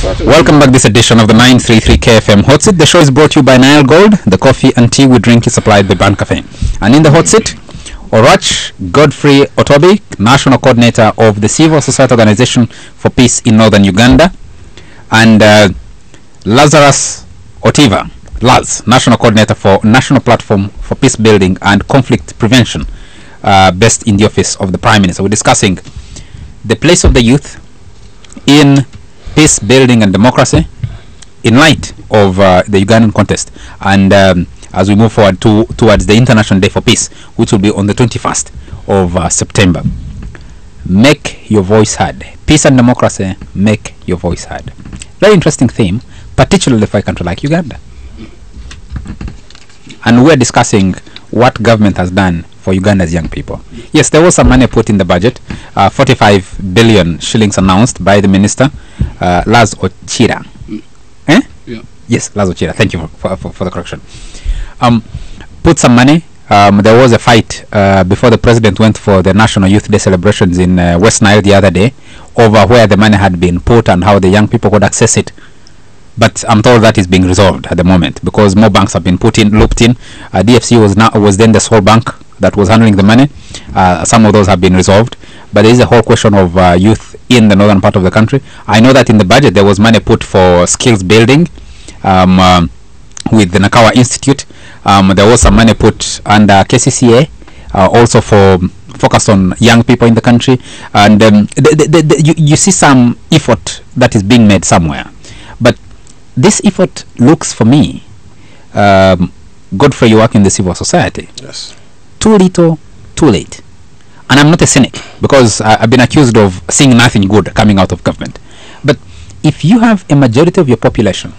Welcome back this edition of the 933 KFM Hot Seat. The show is brought to you by Nile Gold. The coffee and tea we drink is supplied by Ban Cafe. And in the hot seat, Orach Godfrey Otobi, National Coordinator of the Civil Society Organization for Peace in Northern Uganda, and Lazarus Okiira, Laz, National Coordinator for National Platform for Peace Building and Conflict Prevention, based in the office of the Prime Minister. We're discussing the place of the youth in peace building and democracy in light of the Ugandan contest, and as we move forward towards the International Day for Peace, which will be on the 21st of September. Make your voice heard. Peace and democracy, make your voice heard. Very interesting theme, particularly for a country like Uganda. And we're discussing what government has done for Uganda's young people. Yes, there was some money put in the budget, 45 billion shillings announced by the minister, Lazarus Okiira. Eh? Yeah. Yes, Lazarus Okiira. Thank you for the correction. Put some money. There was a fight before the president went for the National Youth Day celebrations in West Nile the other day over where the money had been put and how the young people could access it. But I'm told that is being resolved at the moment because more banks have been looped in. DFC was then the sole bank that was handling the money. Some of those have been resolved, but there is a whole question of youth in the northern part of the country. I know that in the budget there was money put for skills building with the Nakawa Institute. There was some money put under KCCA also for focus on young people in the country, and you see some effort that is being made somewhere, but this effort looks for me, Godfrey, you work in the civil society. Yes. Too little, too late. And I'm not a cynic because I've been accused of seeing nothing good coming out of government. But if you have a majority of your population,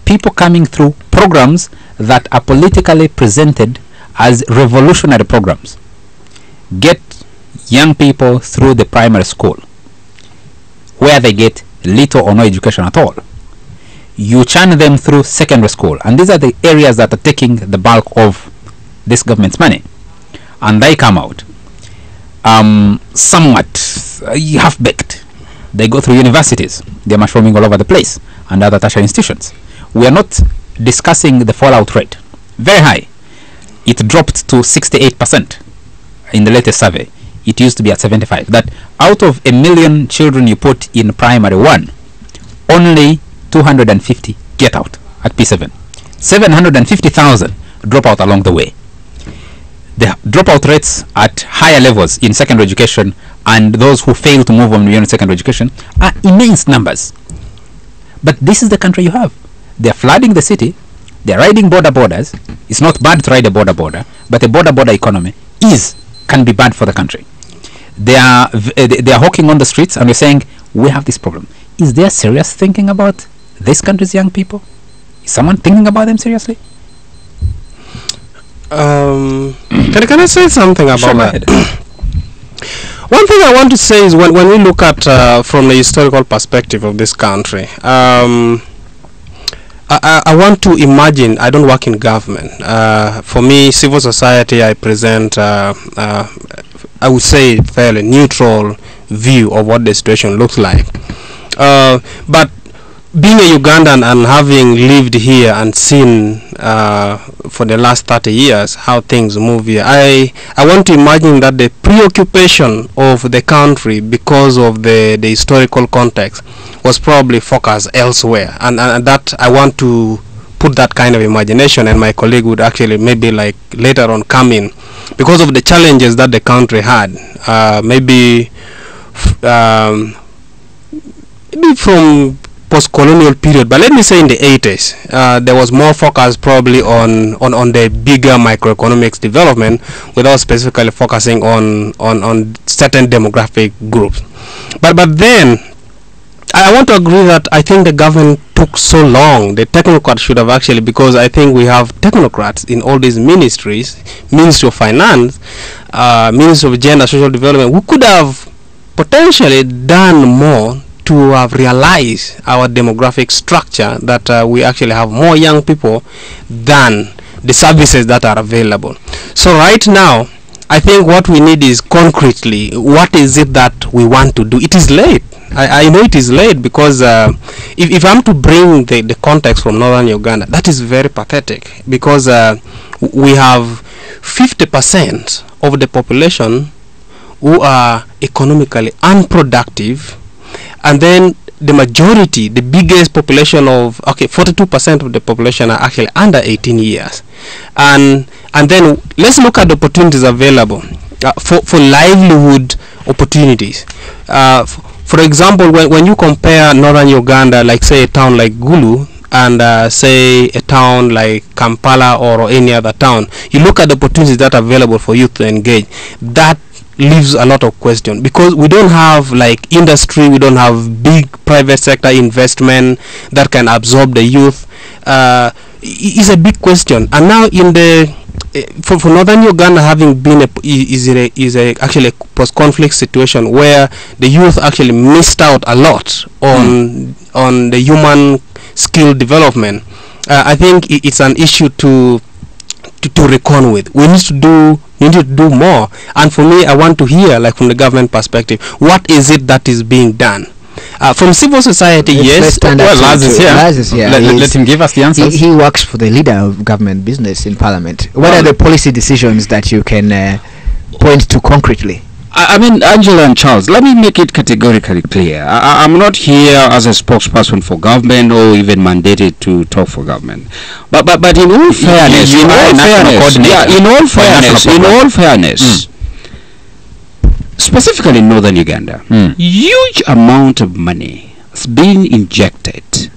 people coming through programs that are politically presented as revolutionary programs, get young people through the primary school where they get little or no education at all. You churn them through secondary school, and these are the areas that are taking the bulk of this government's money, and they come out somewhat half-baked. They go through universities, they're mushrooming all over the place, and other tertiary institutions. We are not discussing the fallout rate. Very high. It dropped to 68% in the latest survey. It used to be at 75. That out of 1 million children you put in primary 1, only 250 get out at P7. 750,000 drop out along the way. The dropout rates at higher levels in secondary education and those who fail to move on beyond secondary education are immense numbers. But this is the country you have. They're flooding the city. They're riding borders. It's not bad to ride a border, but a border economy can be bad for the country. They are hawking on the streets, and we're saying we have this problem. Is there serious thinking about this country's young people? Is someone thinking about them seriously? Can I say something about that? One thing I want to say is when we look at from the historical perspective of this country, I want to imagine. I don't work in government. For me, civil society, I present I would say fairly neutral view of what the situation looks like. But being a Ugandan and having lived here and seen for the last 30 years how things move here, I want to imagine that the preoccupation of the country because of the historical context was probably focused elsewhere, and that I want to put that kind of imagination, and my colleague would actually maybe like later on come in because of the challenges that the country had, maybe from post-colonial period, but let me say in the 80s, there was more focus probably on the bigger microeconomics development without specifically focusing on certain demographic groups. But then I want to agree that I think the government took so long. The technocrats should have actually, because I think we have technocrats in all these ministries, Ministry of Finance, Ministry of Gender Social Development, who could have potentially done more to have realized our demographic structure, that we actually have more young people than the services that are available. So right now, I think what we need is concretely, what is it that we want to do? It is late. I know it is late because if I'm to bring the context from northern Uganda, that is very pathetic because we have 50% of the population who are economically unproductive, and then the majority, the biggest population of 42% of the population are actually under 18 years, and then let's look at the opportunities available for livelihood opportunities. For example, when you compare northern Uganda, like say a town like Gulu, and say a town like Kampala or any other town, you look at the opportunities that are available for youth to engage. That leaves a lot of question because we don't have like industry, we don't have big private sector investment that can absorb the youth. It's a big question, and now in the for northern Uganda, having been actually a post-conflict situation where the youth actually missed out a lot on the human skill development, I think it's an issue to reckon with. We need to do more, and for me, I want to hear, like from the government perspective, what is it that is being done from civil society? Yes, Lazarus here. Let him give us the answers. He works for the leader of government business in parliament. What are the policy decisions that you can point to concretely? I mean, Angela and Charles, let me make it categorically clear. I'm not here as a spokesperson for government or even mandated to talk for government. But in all fairness, in all fairness, specifically in northern Uganda, huge amount of money is being injected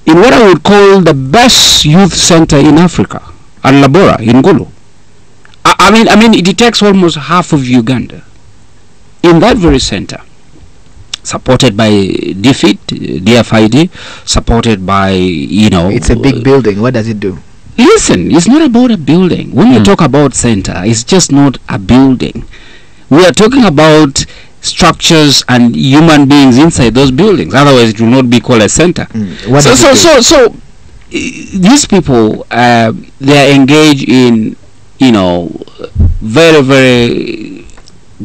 in what I would call the best youth center in Africa, Al Labora in Gulu. I mean, it takes almost half of Uganda in that very center, supported by DFID, supported by, It's a big building. What does it do? Listen, it's not about a building. When you talk about center, it's just not a building. We are talking about structures and human beings inside those buildings. Otherwise, it will not be called a center. So these people, they are engaged in very, very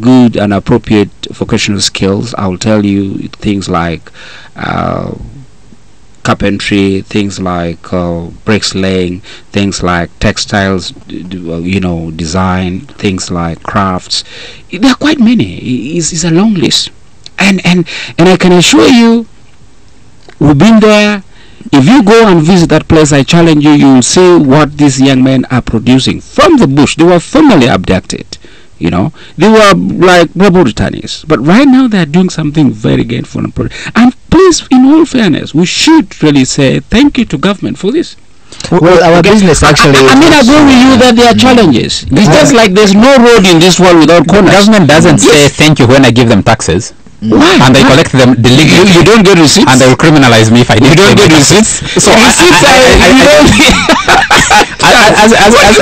good and appropriate vocational skills. I will tell you things like carpentry, things like bricklaying, things like textiles, design, things like crafts. There are quite many. It's a long list, and I can assure you, we've been there. If you go and visit that place, I challenge you, you will see what these young men are producing from the bush. They were formerly abducted, they were like rebel returnees, but right now they are doing something very gainful and productive. And please, in all fairness, we should really say thank you to government for this. Well, our business actually. I agree with you that there are challenges. It's just like there's no road in this world without corners. Government doesn't say thank you when I give them taxes. Why? And they collect them illegally. You don't get receipts, and they will criminalize me if I you don't get receipts. So receipts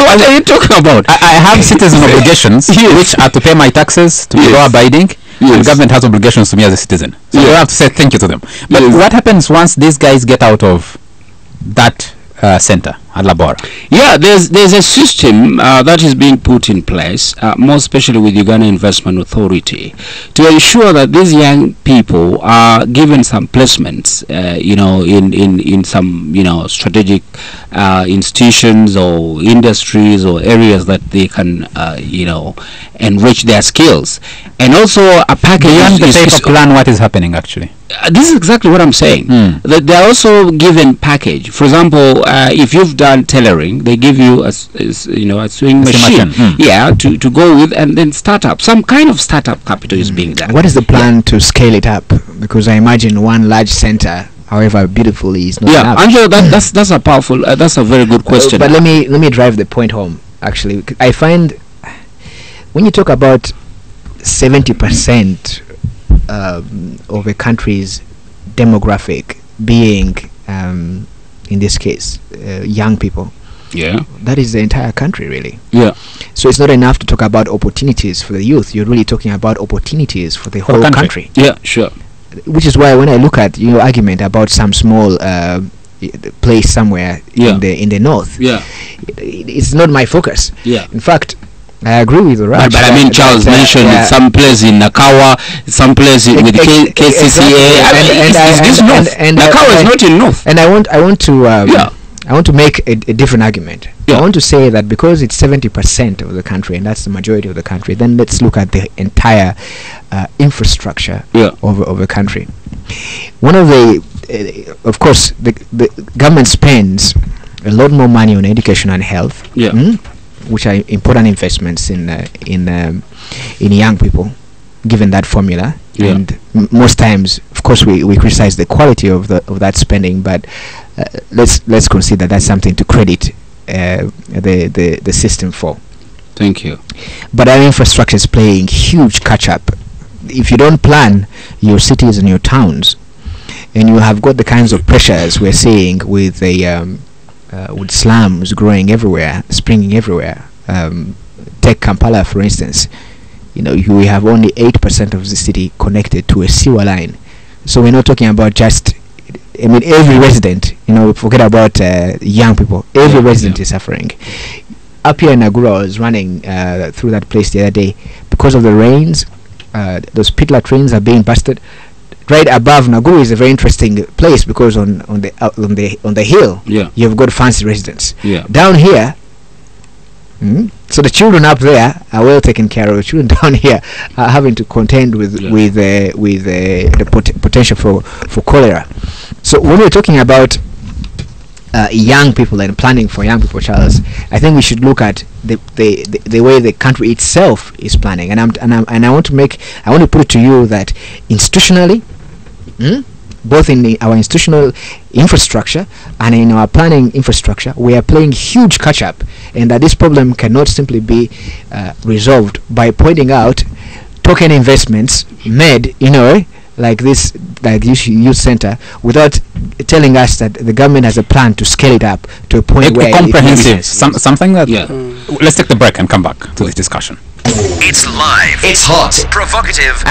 what are you talking about? I have citizen obligations, which are to pay my taxes, to be law abiding. And government has obligations to me as a citizen, so you have to say thank you to them. But what happens once these guys get out of that center at Labora? Yeah, there's a system that is being put in place, more especially with Uganda Investment Authority, to ensure that these young people are given some placements, in some strategic institutions or industries or areas that they can enrich their skills, and also a package. Beyond the paper plan, what is happening actually? This is exactly what I'm saying. That they are also given package. For example, if you've done tailoring, they give you a sewing machine, to go with, and then startup. Some kind of startup capital is being done. What is the plan to scale it up? Because I imagine one large center, however beautifully, is not enough. Angelo, that's a powerful, that's a very good question. But let me drive the point home. Actually, I find when you talk about 70% of a country's demographic being, in this case, young people. Yeah. That is the entire country, really. Yeah. So it's not enough to talk about opportunities for the youth. You're really talking about opportunities for the whole country. Yeah, sure. Which is why when I look at your argument about some small place somewhere in the north, it's not my focus. Yeah. In fact, I agree with you, right? But I mean, Charles mentioned some place in Nakawa, some place with KCCA. Nakawa is not in North. And I want to make a different argument. I want to say that because it's 70% of the country, and that's the majority of the country, then let's look at the entire infrastructure of the country. One of the, of course, the government spends a lot more money on education and health, which are important investments in young people, given that formula. And most times, of course, we criticize the quality of that spending, but let's consider that's something to credit the system for. Thank you. But our infrastructure is playing huge catch up. If you don't plan your cities and your towns, and you have got the kinds of pressures we're seeing with slums growing everywhere, springing everywhere. Take Kampala, for instance. We have only 8% of the city connected to a sewer line. So we're not talking about just, every resident, forget about young people. Every resident is suffering. Up here in Naguru, I was running through that place the other day. Because of the rains, those pit latrines are being busted. Right above Naguru is a very interesting place because on the hill, you've got fancy residents. Down here, so the children up there are well taken care of. The children down here are having to contend with the potential for cholera. So when we're talking about young people and planning for young people, Charles, I think we should look at the way the country itself is planning. And I want to put it to you that institutionally, both in our institutional infrastructure and in our planning infrastructure, we are playing huge catch up, and that this problem cannot simply be resolved by pointing out token investments made like this, like youth center, without telling us that the government has a plan to scale it up to a point where comprehensive something that let's take the break and come back to this discussion. It's live, it's hot, provocative,